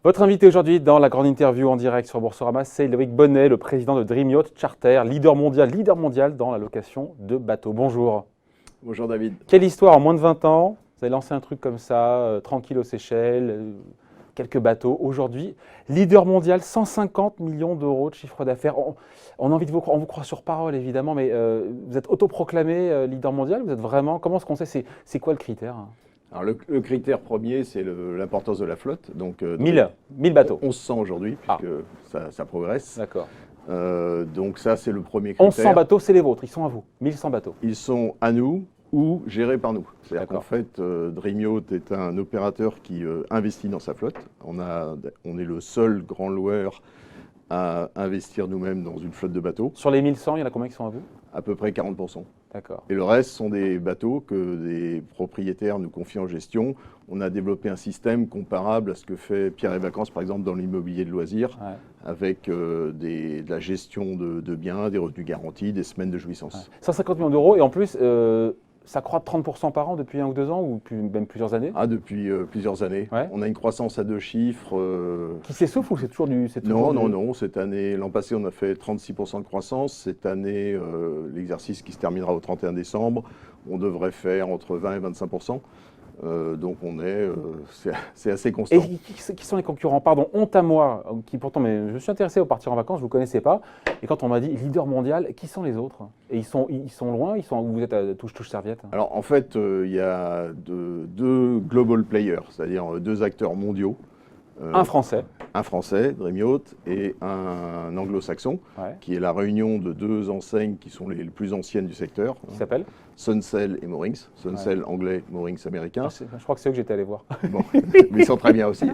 Votre invité aujourd'hui dans la grande interview en direct sur Boursorama, c'est Loïc Bonnet, le président de Dream Yacht Charter, leader mondial dans la location de bateaux. Bonjour. Bonjour David. Quelle histoire en moins de 20 ans. Vous avez lancé un truc comme ça, tranquille aux Seychelles, quelques bateaux. Aujourd'hui, leader mondial, 150 millions d'euros de chiffre d'affaires. On a envie de vous croire, on vous croit sur parole évidemment, mais vous êtes autoproclamé leader mondial. Vous êtes vraiment, comment est-ce qu'on sait, c'est quoi le critère? Alors le critère premier, c'est l'importance de la flotte. Donc, 1000 bateaux. 1100 aujourd'hui, puisque ça progresse. D'accord. Donc ça, c'est le premier critère. 1100 bateaux, c'est les vôtres, ils sont à vous. 1100 bateaux. Ils sont à nous ou gérés par nous. C'est-à-dire qu'en fait, Dream Yacht est un opérateur qui investit dans sa flotte. On est le seul grand loueur à investir nous-mêmes dans une flotte de bateaux. Sur les 1100, il y en a combien qui sont à vous? À peu près 40%. D'accord. Et le reste sont des bateaux que des propriétaires nous confient en gestion. On a développé un système comparable à ce que fait Pierre et Vacances, par exemple, dans l'immobilier de loisirs, avec de la gestion de biens, des revenus garantis, des semaines de jouissance. Ouais. 150 millions d'euros, et en plus, ça croît de 30% par an depuis 1 ou 2 ans, ou même plusieurs années? Depuis plusieurs années. Ouais. On a une croissance à 2 chiffres. Qui s'essouffle ou c'est toujours du... Non. Cette année, l'an passé, on a fait 36% de croissance. Cette année, l'exercice qui se terminera au 31 décembre, on devrait faire entre 20 et 25%. Donc c'est assez constant. Et qui sont les concurrents? Pardon, honte à moi, qui pourtant, mais je me suis intéressé au partir en vacances, je ne vous connaissais pas. Et quand on m'a dit leader mondial, qui sont les autres? Et ils sont loin, vous êtes à touche serviette? Alors en fait, il y a deux global players, c'est-à-dire 2 acteurs mondiaux. Un français. Un français, Dream Yacht, et un anglo-saxon, qui est la réunion de 2 enseignes qui sont les plus anciennes du secteur. Qui s'appelle Sunsail et Moorings. Sunsail anglais, Moorings américain. Je crois que c'est eux que j'étais allé voir. Bon, mais ils sont très bien aussi.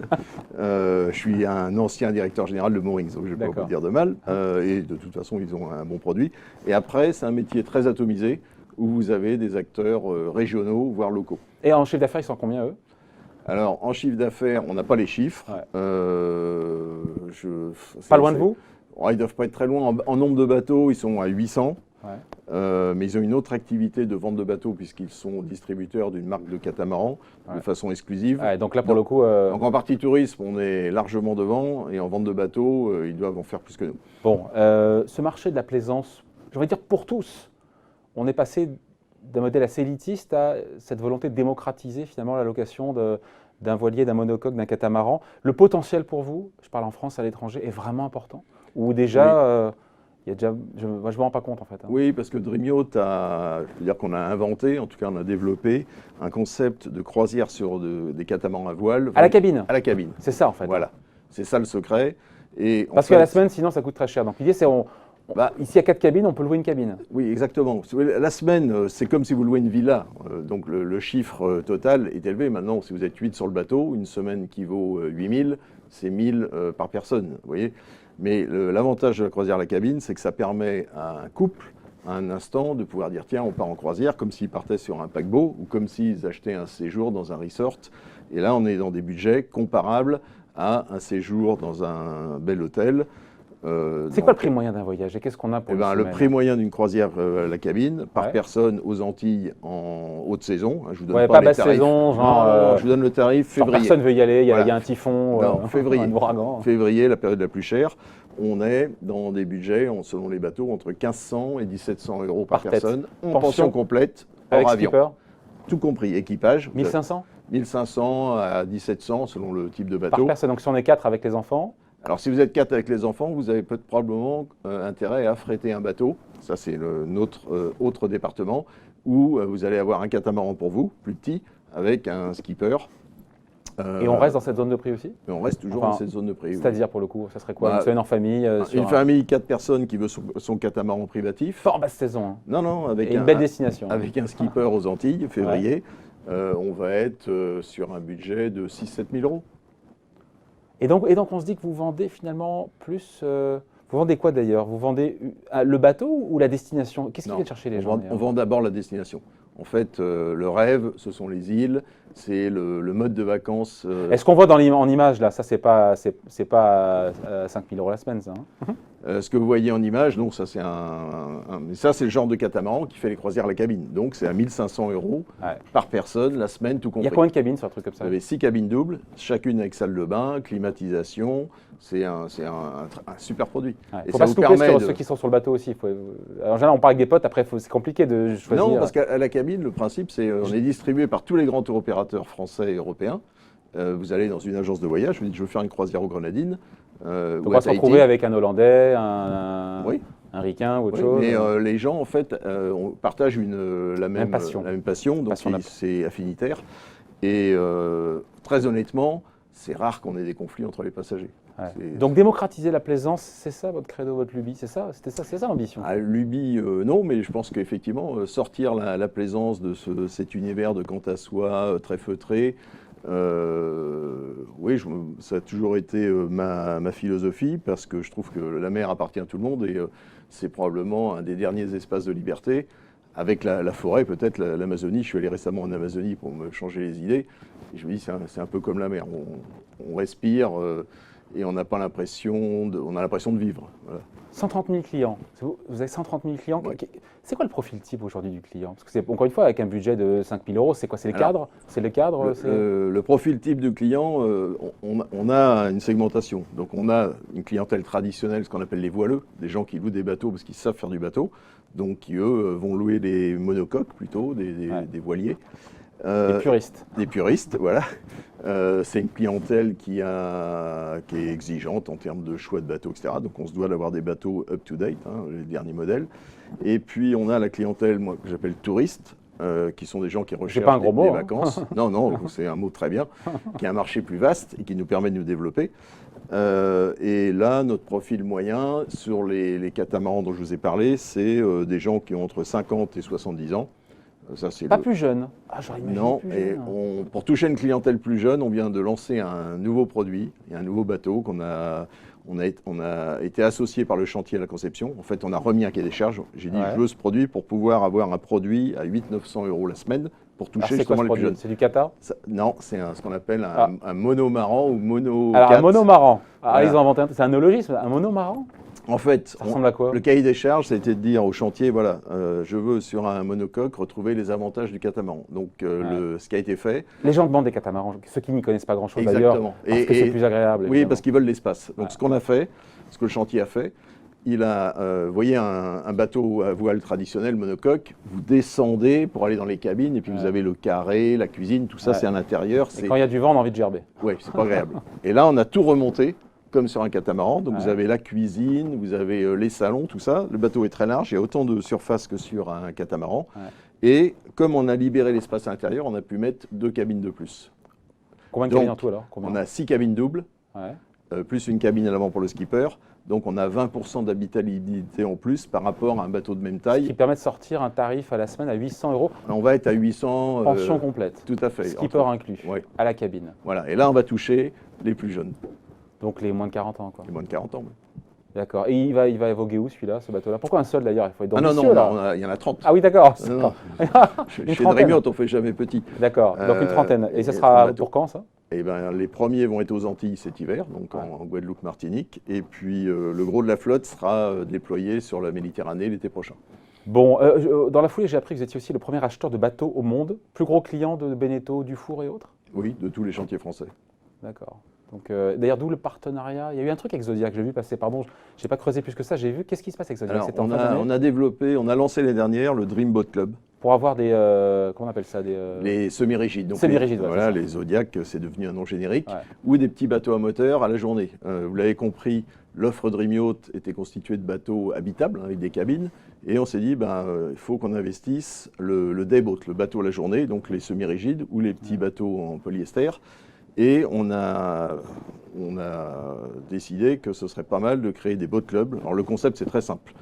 Je suis un ancien directeur général de Moorings, donc je ne vais pas vous dire de mal. Et de toute façon, ils ont un bon produit. Et après, c'est un métier très atomisé, où vous avez des acteurs régionaux, voire locaux. Et en chiffre d'affaires, ils sont combien, eux? Alors, en chiffre d'affaires, on n'a pas les chiffres. Pas loin de vous? Ils ne doivent pas être très loin. En nombre de bateaux, ils sont à 800. Mais ils ont une autre activité de vente de bateaux, puisqu'ils sont distributeurs d'une marque de catamaran de façon exclusive. Donc là, pour le coup... Donc en partie tourisme, on est largement devant. Et en vente de bateaux, ils doivent en faire plus que nous. Bon, ce marché de la plaisance, je vais dire pour tous, on est passé d'un modèle assez élitiste à cette volonté de démocratiser finalement la location d'un voilier, d'un monocoque, d'un catamaran. Le potentiel pour vous, je parle en France, à l'étranger, est vraiment important? Ou déjà, il y a déjà je ne me rends pas compte en fait. Oui, parce que Dream Yacht je veux dire qu'on a inventé, en tout cas on a développé un concept de croisière sur des catamarans à voile. À la cabine? À la cabine. C'est ça en fait. Voilà, c'est ça le secret. Et parce qu'à la semaine, sinon ça coûte très cher. Donc l'idée c'est, ici à 4 cabines, on peut louer une cabine. Oui, exactement. La semaine, c'est comme si vous louez une villa. Donc le chiffre total est élevé. Maintenant, si vous êtes 8 sur le bateau, une semaine qui vaut 8000, c'est 1000 par personne. Vous voyez. Mais l'avantage de la croisière à la cabine, c'est que ça permet à un couple, à un instant, de pouvoir dire tiens, on part en croisière, comme s'ils partaient sur un paquebot ou comme s'ils achetaient un séjour dans un resort. Et là, on est dans des budgets comparables à un séjour dans un bel hôtel. C'est quoi le prix moyen d'un voyage et qu'est-ce qu'on a pour le prix moyen d'une croisière à la cabine, par personne aux Antilles en haute saison, je vous donne pas basse saison, genre... je vous donne le tarif février. Personne ne veut y aller, il y a un typhon, février, un ouragan. Février, la période la plus chère, on est dans des budgets, selon les bateaux, entre 1500 et 1700 euros par personne, en pension complète, hors avion. Skipper. Tout compris, équipage. 1500 1500 à 1700 selon le type de bateau. Par personne, donc si on est 4 avec les enfants. Alors, si vous êtes 4 avec les enfants, vous avez probablement intérêt à affréter un bateau. Ça, c'est notre autre département, où vous allez avoir un catamaran pour vous, plus petit, avec un skipper. Et on reste dans cette zone de prix aussi? On reste toujours dans cette zone de prix. C'est-à-dire, pour le coup, ça serait quoi? Une semaine en famille? Une famille, 4 personnes qui veut son catamaran privatif. Pas en basse saison. Non, avec une belle destination. Avec un skipper aux Antilles, février. On va être sur un budget de 6 000 à 7 000 euros. Et donc, on se dit que vous vendez finalement plus... vous vendez quoi d'ailleurs? Vous vendez le bateau ou la destination? Qu'est-ce qui vient chercher les gens? On vend d'abord la destination. En fait, le rêve, ce sont les îles, c'est le mode de vacances. Est-ce qu'on voit en image là? Ça, c'est pas 5 000 euros la semaine, ça. Ce que vous voyez en image, donc ça c'est mais ça c'est le genre de catamaran qui fait les croisières à la cabine. Donc c'est à 1 500 € par personne la semaine, tout compris. Il y a combien de cabines sur un truc comme ça? Vous avez 6 cabines doubles, chacune avec salle de bain, climatisation. C'est un super produit. Il ne Et faut ça pas se vous louper permet sur ceux qui sont sur le bateau aussi. En général, on part avec des potes, après c'est compliqué de choisir. Non, parce qu'à la cabine, le principe c'est on est distribué par tous les grands tour opérateurs français et européens. Vous allez dans une agence de voyage, vous dites je veux faire une croisière aux Grenadines. Donc on va se retrouver avec un Hollandais, un Ricain ou autre chose. Mais les gens, en fait, on partage la même passion, donc c'est affinitaire. Et très honnêtement, c'est rare qu'on ait des conflits entre les passagers. Donc démocratiser la plaisance, c'est ça votre credo, votre lubie, c'est ça l'ambition? Lubie, non, mais je pense qu'effectivement, sortir la plaisance de cet univers de quant à soi très feutré, oui, ça a toujours été ma philosophie, parce que je trouve que la mer appartient à tout le monde et c'est probablement un des derniers espaces de liberté. Avec la forêt, peut-être l'Amazonie. Je suis allé récemment en Amazonie pour me changer les idées. Et je me dis, c'est un peu comme la mer. On respire et on n'a pas l'impression on a l'impression de vivre. Voilà. 130 000 clients. Vous avez 130 000 clients. Ouais. C'est quoi le profil type aujourd'hui du client? Parce que c'est, encore une fois, avec un budget de 5 000 €, c'est quoi? C'est les cadres? C'est les cadres? Le profil type du client, on a une segmentation. Donc on a une clientèle traditionnelle, ce qu'on appelle les voileux, des gens qui louent des bateaux parce qu'ils savent faire du bateau, donc qui eux vont louer des monocoques plutôt, des voiliers. Des puristes. Des puristes, voilà. C'est une clientèle qui est exigeante en termes de choix de bateaux, etc. Donc on se doit d'avoir des bateaux up-to-date, les derniers modèles. Et puis on a la clientèle, moi, que j'appelle touriste, qui sont des gens qui recherchent pas un gros des mot, vacances. Non, c'est un mot très bien, qui a un marché plus vaste et qui nous permet de nous développer. Et là, notre profil moyen sur les catamarans dont je vous ai parlé, c'est des gens qui ont entre 50 et 70 ans. Ça, pas plus jeune. Ah, j'aurais imaginé non, plus et jeune. pour toucher une clientèle plus jeune, on vient de lancer un nouveau produit et un nouveau bateau qu'on a été associé par le chantier à la conception. En fait, on a remis un cahier des charges. J'ai dit, je veux ce produit pour pouvoir avoir un produit à 800-900 € la semaine pour toucher justement les plus jeunes. C'est du Qatar? Non, c'est ce qu'on appelle un monomaran ou mono. Alors, un monomaran. Voilà. Ils ont inventé c'est un néologisme, un monomaran? En fait, ça ressemble à quoi? Le cahier des charges, ça a été de dire au chantier, voilà, je veux sur un monocoque retrouver les avantages du catamaran. Donc, ce qui a été fait. Les gens demandent des catamarans, ceux qui n'y connaissent pas grand-chose d'ailleurs, parce que c'est plus agréable. Oui, évidemment. Parce qu'ils veulent l'espace. Donc, ce qu'on a fait, ce que le chantier a fait, il a, vous voyez, un bateau à voile traditionnel, monocoque, vous descendez pour aller dans les cabines, et puis vous avez le carré, la cuisine, tout ça, c'est à l'intérieur. Et quand il y a du vent, on a envie de gerber. Oui, c'est pas agréable. Et là, on a tout remonté, comme sur un catamaran. Donc vous avez la cuisine, vous avez les salons, tout ça. Le bateau est très large, il y a autant de surface que sur un catamaran. Et comme on a libéré l'espace à l'intérieur, on a pu mettre 2 cabines de plus. Combien de cabines en tout alors? On a 6 cabines doubles, plus une cabine à l'avant pour le skipper. Donc on a 20% d'habitabilité en plus par rapport à un bateau de même taille. Ce qui permet de sortir un tarif à la semaine à 800 €. On va être à 800. Pension complète. Tout à fait. Skipper inclus, à la cabine. Voilà, et là on va toucher les plus jeunes. Donc les moins de 40 ans, quoi. Les moins de 40 ans, oui. D'accord. Et il va voguer où celui-là, ce bateau-là? Pourquoi un seul d'ailleurs? Il faut être non, là. Il y en a 30. Ah oui, d'accord. Chez Dreymiot, on ne fait jamais petit. D'accord, donc une trentaine. Et ça sera pour quand, ça? Eh ben, les premiers vont être aux Antilles cet hiver, donc en Guadeloupe, Martinique. Et puis le gros de la flotte sera déployé sur la Méditerranée l'été prochain. Bon, dans la foulée, j'ai appris que vous étiez aussi le premier acheteur de bateaux au monde. Plus gros client de Beneteau, Dufour et autres? Oui, de tous les chantiers français. D'accord. Donc, d'ailleurs, d'où le partenariat? Il y a eu un truc avec Zodiac, j'ai vu passer, pardon, je n'ai pas creusé plus que ça, j'ai vu, qu'est-ce qui se passe avec Zodiac? Alors, on a développé, on a lancé l'année dernière le Dream Boat Club. Pour avoir des, comment on appelle ça? Les semi-rigides. Semi-rigides, voilà, les Zodiac, c'est devenu un nom générique, ou des petits bateaux à moteur à la journée. Vous l'avez compris, l'offre Dream Yacht était constituée de bateaux habitables, avec des cabines, et on s'est dit, il faut qu'on investisse le dayboat, le bateau à la journée, donc les semi-rigides, ou les petits bateaux en polyester. Et on a décidé que ce serait pas mal de créer des boat clubs. Alors le concept, c'est très simple.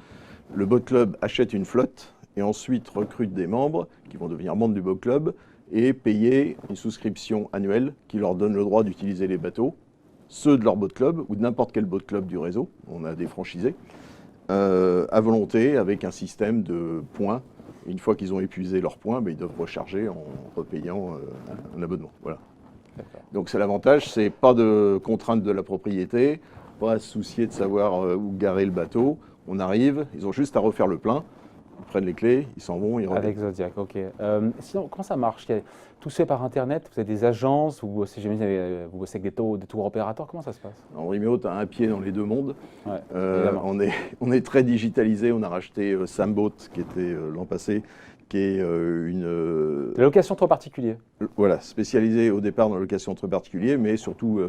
Le boat club achète une flotte et ensuite recrute des membres qui vont devenir membres du boat club et payer une souscription annuelle qui leur donne le droit d'utiliser les bateaux, ceux de leur boat club ou de n'importe quel boat club du réseau. On a des franchisés à volonté avec un système de points. Une fois qu'ils ont épuisé leurs points, ils doivent recharger en repayant un abonnement. Voilà. Donc c'est l'avantage, c'est pas de contrainte de la propriété, pas à se soucier de savoir où garer le bateau. On arrive, ils ont juste à refaire le plein. Ils prennent les clés, ils s'en vont, ils reviennent. Avec Zodiac, ok. Sinon, comment ça marche? Tout se fait par Internet? Vous avez des agences? Ou j'imagine vous bossez avec des tours opérateurs? Comment ça se passe? Dreamyacht a un pied dans les deux mondes. Ouais, on est très digitalisé. On a racheté Samboat, qui était l'an passé, qui est La location trop particulier. voilà, spécialisée au départ dans la location entre particuliers, mais surtout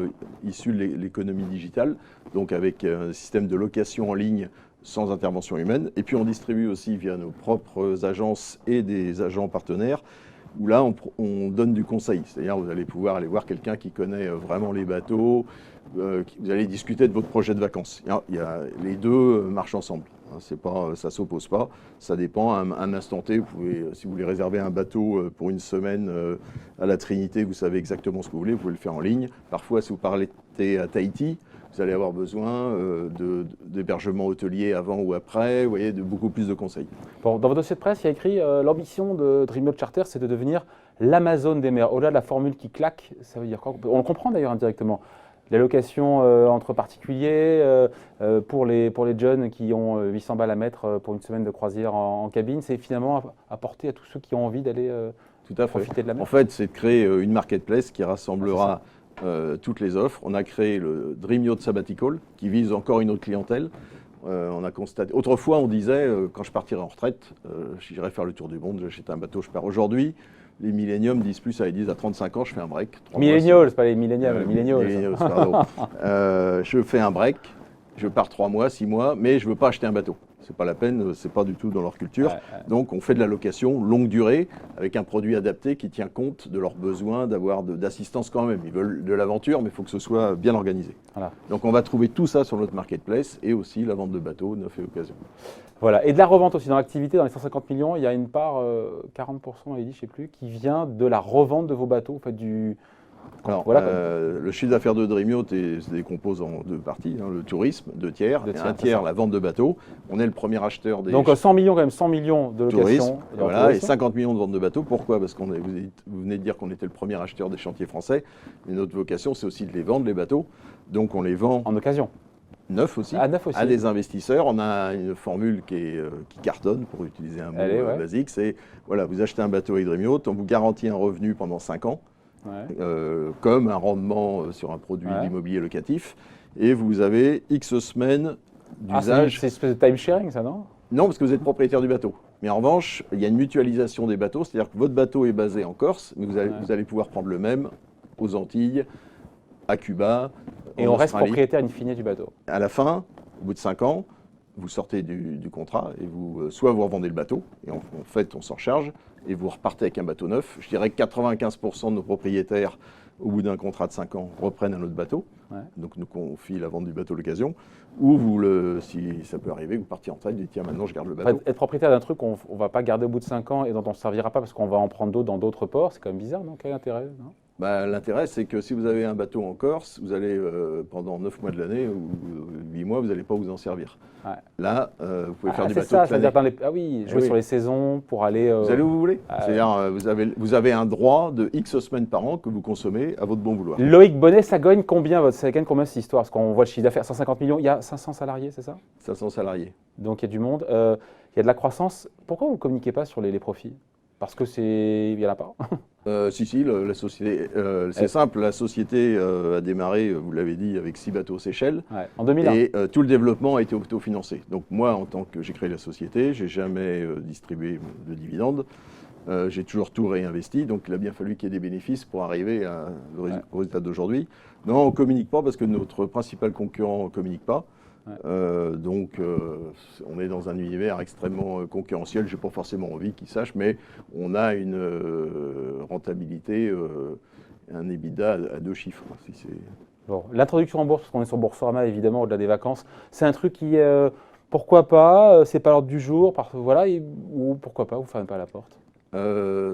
issue de l'économie digitale, donc avec un système de location en ligne sans intervention humaine. Et puis on distribue aussi via nos propres agences et des agents partenaires, où là on donne du conseil. C'est-à-dire vous allez pouvoir aller voir quelqu'un qui connaît vraiment les bateaux, vous allez discuter de votre projet de vacances. Les deux marchent ensemble. C'est pas, ça ne s'oppose pas, ça dépend. À un instant T, vous pouvez, si vous voulez réserver un bateau pour une semaine à la Trinité, vous savez exactement ce que vous voulez, vous pouvez le faire en ligne. Parfois, si vous partez à Tahiti, vous allez avoir besoin d'hébergement hôtelier avant ou après, vous voyez, de beaucoup plus de conseils. Bon, dans votre dossier de presse, il y a écrit l'ambition de Dreamyacht Charter, c'est de devenir l'Amazon des mers. Au-delà de la formule qui claque, ça veut dire quoi? On le comprend d'ailleurs indirectement. La location entre particuliers, pour les jeunes qui ont 800 balles à mettre pour une semaine de croisière en cabine, c'est finalement apporter à tous ceux qui ont envie d'aller Tout à fait. profiter de la mer. En fait, c'est de créer une marketplace qui rassemblera toutes les offres. On a créé le Dreamyacht Sabbatical, qui vise encore une autre clientèle. On a constaté. Autrefois, on disait, quand je partirais en retraite, j'irais faire le tour du monde, j'achète un bateau, je pars. Aujourd'hui, les milléniums disent plus, ça, ils disent à 35 ans, je fais un break. Millennials, pas les millénials, les millennials. Millennials, pardon. Je fais un break, je pars 3 mois, 6 mois, mais je ne veux pas acheter un bateau. C'est pas la peine, c'est pas du tout dans leur culture. Donc on fait de la location longue durée avec un produit adapté qui tient compte de leurs besoins d'avoir d'assistance quand même. Ils veulent de l'aventure, mais il faut que ce soit bien organisé. Voilà. Donc on va trouver tout ça sur notre marketplace et aussi la vente de bateaux, neuf et occasion. Voilà, et de la revente aussi dans l'activité, dans les 150 millions, il y a une part, 40%, on l'a dit, je ne sais plus, qui vient de la revente de vos bateaux, en fait, Alors, voilà, le chiffre d'affaires de Dreamyacht se décompose en deux parties, hein, le tourisme, 2 tiers, et un tiers la vente de bateaux. On est le premier acheteur des... Donc 100 millions quand même, 100 millions de location. Tourisme, voilà, et 50 millions de vente de bateaux. Pourquoi? Parce que vous venez de dire qu'on était le premier acheteur des chantiers français, mais notre vocation c'est aussi de les vendre, les bateaux. Donc on les vend... En occasion. Neuf aussi, à des investisseurs. On a une formule qui cartonne, pour utiliser un mot basique, c'est, voilà, vous achetez un bateau avec Dreamyacht, on vous garantit un revenu pendant 5 ans. Comme un rendement sur un produit d'immobilier locatif, et vous avez X semaines d'usage. C'est une espèce de time sharing, ça, non? Non, parce que vous êtes propriétaire du bateau. Mais en revanche, il y a une mutualisation des bateaux, c'est-à-dire que votre bateau est basé en Corse, mais vous allez pouvoir prendre le même aux Antilles, à Cuba, et on reste propriétaire in fine du bateau. À la fin, au bout de 5 ans, vous sortez du contrat et soit vous revendez le bateau, et en fait on s'en charge, et vous repartez avec un bateau neuf. Je dirais que 95% de nos propriétaires, au bout d'un contrat de 5 ans, reprennent un autre bateau. Donc nous confie la vente du bateau d'occasion. Ou si ça peut arriver, vous partiez en retraite, vous dites tiens maintenant je garde le bateau. Être propriétaire d'un truc qu'on ne va pas garder au bout de 5 ans et dont on ne servira pas parce qu'on va en prendre d'autres dans d'autres ports, c'est quand même bizarre, non? Quel est l'intérêt, non? L'intérêt, c'est que si vous avez un bateau en Corse, vous allez, pendant 9 mois de l'année ou 8 mois, vous n'allez pas vous en servir. Là, vous pouvez faire du bateau toute l'année. Ah oui, jouer sur les saisons pour aller... Vous allez où vous voulez. C'est-à-dire, vous avez un droit de X semaines par an que vous consommez à votre bon vouloir. Loïc Bonnet, ça gagne combien cette histoire? Parce qu'on voit le chiffre d'affaires, 150 millions, il y a 500 salariés, c'est ça? 500 salariés. Donc il y a du monde, il y a de la croissance. Pourquoi vous ne communiquez pas sur les profits? Parce que il n'y en a pas. Si, la société, c'est simple, la société a démarré, vous l'avez dit, avec 6 bateaux Seychelles. En 2001. Et tout le développement a été autofinancé. Donc moi, en tant que j'ai créé la société, je n'ai jamais distribué de dividendes. J'ai toujours tout réinvesti, donc il a bien fallu qu'il y ait des bénéfices pour arriver au résultat d'aujourd'hui. Non, on ne communique pas parce que notre principal concurrent ne communique pas. On est dans un univers extrêmement concurrentiel. Je n'ai pas forcément envie qu'ils sachent, mais on a une rentabilité, un EBITDA à 2 chiffres. Bon, l'introduction en bourse, parce qu'on est sur Boursorama évidemment au-delà des vacances, c'est un truc qui, pourquoi pas, c'est pas l'ordre du jour, voilà, ou pourquoi pas, vous ne fermez pas la porte?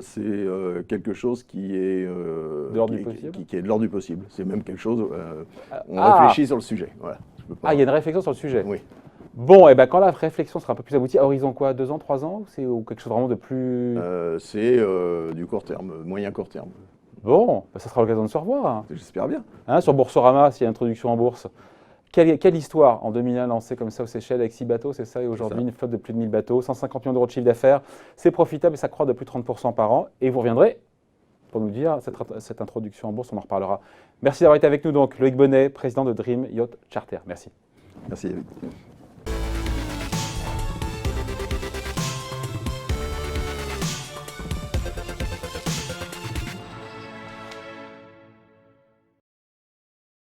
C'est quelque chose qui est de l'ordre du possible. Qui est de l'ordre du possible. C'est même quelque chose. On réfléchit sur le sujet. Voilà. Il y a une réflexion sur le sujet. Oui. Bon, et quand la réflexion sera un peu plus aboutie, à horizon quoi, 2 ans, 3 ans, ou quelque chose vraiment de plus. C'est du court terme, moyen court terme. Bon, ça sera l'occasion de se revoir. J'espère bien. Sur Boursorama, s'il y a introduction en bourse. Quelle histoire en 2001 lancée comme ça aux Seychelles avec 6 bateaux, c'est ça, et aujourd'hui ça. une flotte de plus de 1000 bateaux, 150 millions d'euros de chiffre d'affaires, c'est profitable et ça croît de plus de 30% par an. Et vous reviendrez pour nous dire cette introduction en bourse, on en reparlera. Merci d'avoir été avec nous donc, Loïc Bonnet, président de Dream Yacht Charter. Merci. Merci David.